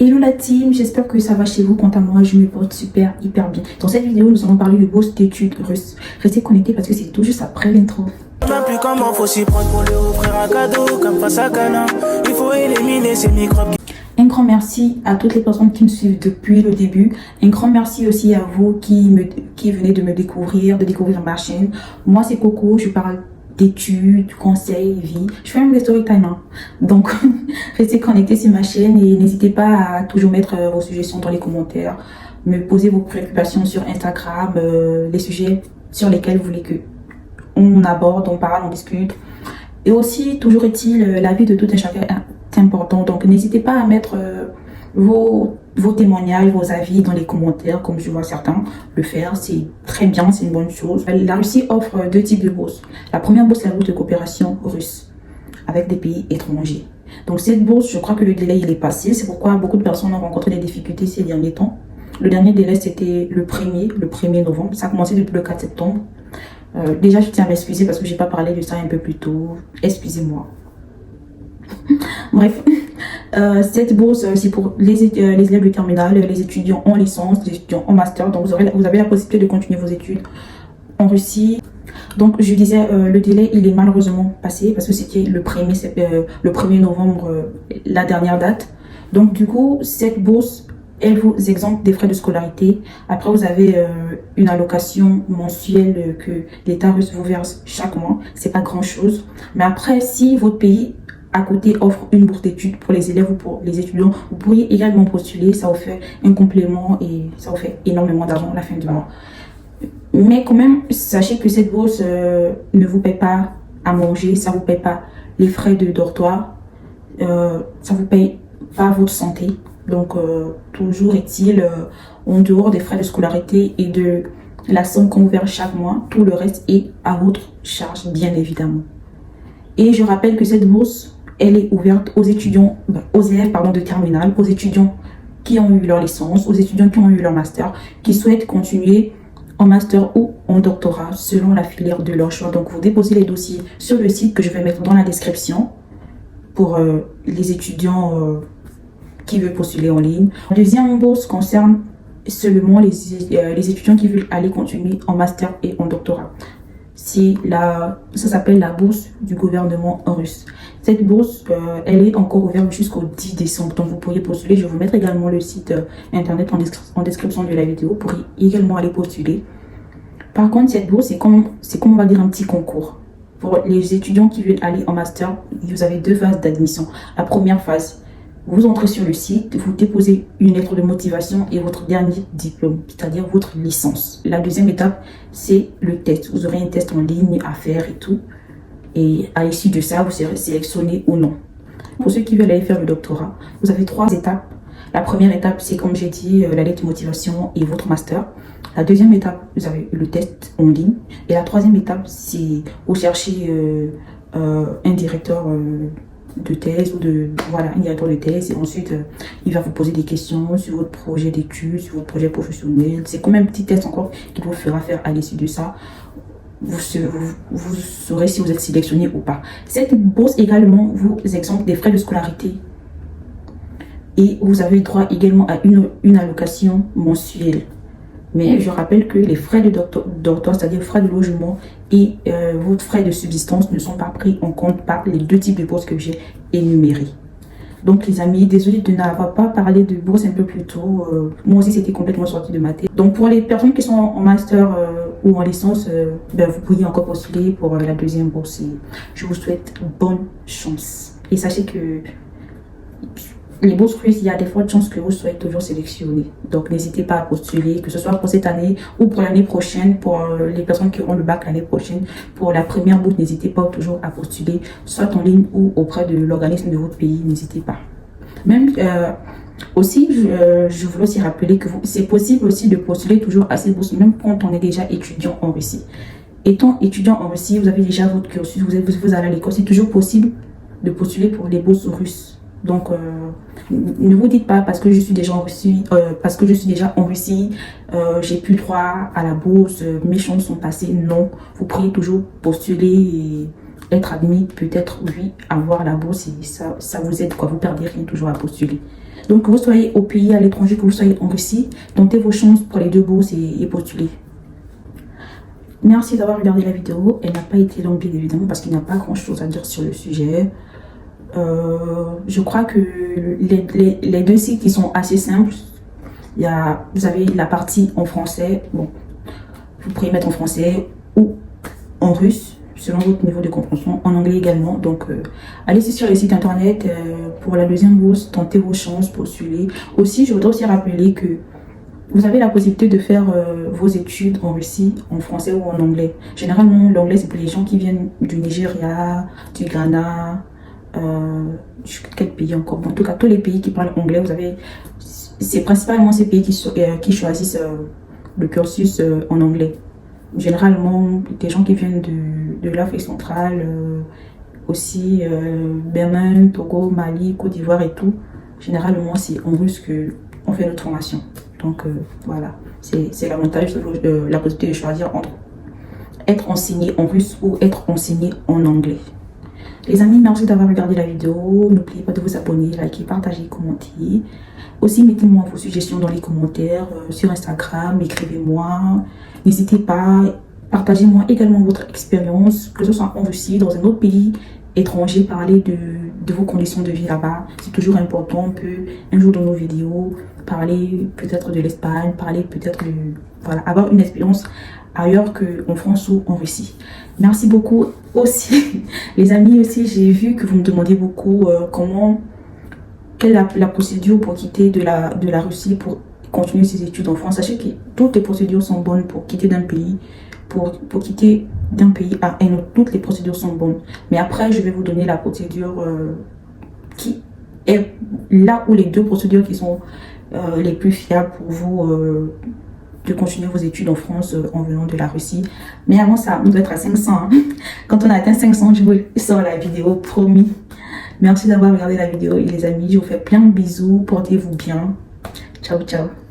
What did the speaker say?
Hello la team, j'espère que ça va chez vous. Quant à moi, je me porte hyper bien. Dans cette vidéo, nous allons parler de bourse d'études russes. Restez connectés parce que c'est tout juste après l'intro. Même plus comment faut s'y prendre pour lui offrir un cadeau comme face à Cana. Il faut éliminer ces microbes. Un grand merci à toutes les personnes qui me suivent depuis le début. Un grand merci aussi à vous qui venez de me découvrir, de découvrir ma chaîne. Moi, c'est Coco, je parle d'études, conseils, vie. Je fais même des story time. Hein. Donc, restez connectés sur ma chaîne et n'hésitez pas à toujours mettre vos suggestions dans les commentaires. Me poser vos préoccupations sur Instagram, les sujets sur lesquels vous voulez que on aborde, on parle, on discute. Et aussi, toujours est-il, la vie de tout un chacun est important. Donc, n'hésitez pas à mettre vos témoignages, vos avis dans les commentaires, comme je vois certains le faire. C'est très bien, c'est une bonne chose. La Russie offre deux types de bourses. La première bourse, c'est la bourse de coopération russe avec des pays étrangers. Donc, cette bourse, je crois que le délai, il est passé. C'est pourquoi beaucoup de personnes ont rencontré des difficultés ces derniers temps. Le dernier délai, c'était le 1er novembre. Ça a commencé depuis le 4 septembre. Déjà, je tiens à m'excuser parce que j'ai pas parlé de ça un peu plus tôt. Excusez-moi. Bref, cette bourse, c'est pour les élèves de terminale, les étudiants en licence, les étudiants en master. Donc, vous avez la possibilité de continuer vos études en Russie. Donc, je disais, le délai, il est malheureusement passé parce que c'était le 1er novembre, la dernière date. Donc, du coup, cette bourse, elle vous exempte des frais de scolarité. Après, vous avez une allocation mensuelle que l'État russe vous verse chaque mois. C'est pas grand-chose. Mais après, si votre pays à côté offre une bourse d'études pour les élèves ou pour les étudiants, vous pourriez également postuler. Ça vous fait un complément et ça vous fait énormément d'argent à la fin du mois. Mais quand même, sachez que cette bourse ne vous paye pas à manger, ça vous paye pas les frais de dortoir, ça vous paye pas votre santé. Donc, toujours est-il, en dehors des frais de scolarité et de la somme qu'on vous verse chaque mois, tout le reste est à votre charge, bien évidemment. Et je rappelle que cette bourse, elle est ouverte aux étudiants, aux élèves de terminale, aux étudiants qui ont eu leur licence, aux étudiants qui ont eu leur master, qui souhaitent continuer en master ou en doctorat selon la filière de leur choix. Donc, vous déposez les dossiers sur le site que je vais mettre dans la description pour les étudiants qui veulent postuler en ligne. La deuxième bourse concerne seulement les étudiants qui veulent aller continuer en master et en doctorat. Ça s'appelle la bourse du gouvernement russe. Cette bourse, elle est encore ouverte jusqu'au 10 décembre. Donc, vous pourriez postuler. Je vais vous mettre également le site internet en description de la vidéo. Vous pourriez également aller postuler. Par contre, cette bourse, c'est comme on va dire un petit concours. Pour les étudiants qui veulent aller en master, vous avez deux phases d'admission. La première phase, vous entrez sur le site, vous déposez une lettre de motivation et votre dernier diplôme, c'est-à-dire votre licence. La deuxième étape, c'est le test. Vous aurez un test en ligne à faire et tout. Et à l'issue de ça, vous serez sélectionné ou non. Pour ceux qui veulent aller faire le doctorat, vous avez trois étapes. La première étape, c'est comme j'ai dit, la lettre de motivation et votre master. La deuxième étape, vous avez le test en ligne. Et la troisième étape, c'est vous cherchez un directeur de thèse ou un directeur de thèse, et ensuite il va vous poser des questions sur votre projet d'études, sur votre projet professionnel. C'est comme un petit test encore qu'il vous fera faire à l'issue de ça. Vous saurez si vous êtes sélectionné ou pas. Cette bourse également vous exempte des frais de scolarité et vous avez droit également à une allocation mensuelle. Mais je rappelle que les frais de dortoir, c'est-à-dire frais de logement et votre frais de subsistance ne sont pas pris en compte par les deux types de bourses que j'ai énumérés. Donc les amis, désolé de n'avoir pas parlé de bourse un peu plus tôt. Moi aussi, c'était complètement sorti de ma tête. Donc pour les personnes qui sont en master ou en licence, vous pourriez encore postuler pour la deuxième bourse. Et je vous souhaite bonne chance. Et sachez que les bourses russes, il y a des fortes chances que vous soyez toujours sélectionné. Donc, n'hésitez pas à postuler, que ce soit pour cette année ou pour l'année prochaine, pour les personnes qui auront le bac l'année prochaine. Pour la première bourse, n'hésitez pas toujours à postuler, soit en ligne ou auprès de l'organisme de votre pays. N'hésitez pas. Même aussi, je voulais aussi rappeler que c'est possible aussi de postuler toujours à ces bourses, même quand on est déjà étudiant en Russie. Étant étudiant en Russie, vous avez déjà votre cursus, vous allez à l'école, c'est toujours possible de postuler pour les bourses russes. Donc, ne vous dites pas parce que je suis déjà en Russie, j'ai plus droit à la bourse, mes chances sont passées. Non, vous pourriez toujours postuler et être admis, peut-être oui, avoir la bourse et ça vous aide quoi. Vous perdez rien toujours à postuler. Donc, que vous soyez au pays, à l'étranger, que vous soyez en Russie, tentez vos chances pour les 2 bourses et postulez. Merci d'avoir regardé la vidéo. Elle n'a pas été longue, bien évidemment, parce qu'il n'y a pas grand-chose à dire sur le sujet. Je crois que les 2 sites, ils sont assez simples. Vous avez la partie en français. Bon, vous pourrez mettre en français ou en russe, selon votre niveau de compréhension, en anglais également. Donc, allez sur les sites internet pour la 2e bourse, tentez vos chances, postulez. Aussi, je voudrais aussi rappeler que vous avez la possibilité de faire vos études en Russie, en français ou en anglais. Généralement, l'anglais, c'est pour les gens qui viennent du Nigeria, du Ghana, quel pays encore? Bon, en tout cas, tous les pays qui parlent anglais, vous avez... C'est principalement ces pays qui choisissent le cursus en anglais. Généralement, des gens qui viennent de l'Afrique centrale, aussi Bénin, Togo, Mali, Côte d'Ivoire et tout. Généralement, c'est en russe qu'on fait notre formation. Donc voilà, c'est l'avantage de la possibilité de choisir entre être enseigné en russe ou être enseigné en anglais. Les amis, merci d'avoir regardé la vidéo. N'oubliez pas de vous abonner, liker, partager, commenter. Aussi, mettez-moi vos suggestions dans les commentaires sur Instagram, écrivez-moi. N'hésitez pas, partagez-moi également votre expérience, que ce soit en Russie, dans un autre pays étranger, parler de vos conditions de vie là-bas. C'est toujours important. On peut, un jour dans nos vidéos, parler peut-être de l'Espagne, parler peut-être de... Voilà, avoir une expérience ailleurs qu'en France ou en Russie. Merci beaucoup aussi. Les amis, aussi, j'ai vu que vous me demandiez beaucoup quelle est la procédure pour quitter de la Russie, pour continuer ses études en France. Sachez que toutes les procédures sont bonnes pour quitter d'un pays, pour quitter d'un pays à un autre. Toutes les procédures sont bonnes. Mais après, je vais vous donner la procédure qui est là où les 2 procédures qui sont les plus fiables pour vous de continuer vos études en France en venant de la Russie. Mais avant ça, on doit être à 500. Hein. Quand on a atteint 500, je vous sors la vidéo, promis. Merci d'avoir regardé la vidéo et les amis, je vous fais plein de bisous. Portez-vous bien. Ciao, ciao.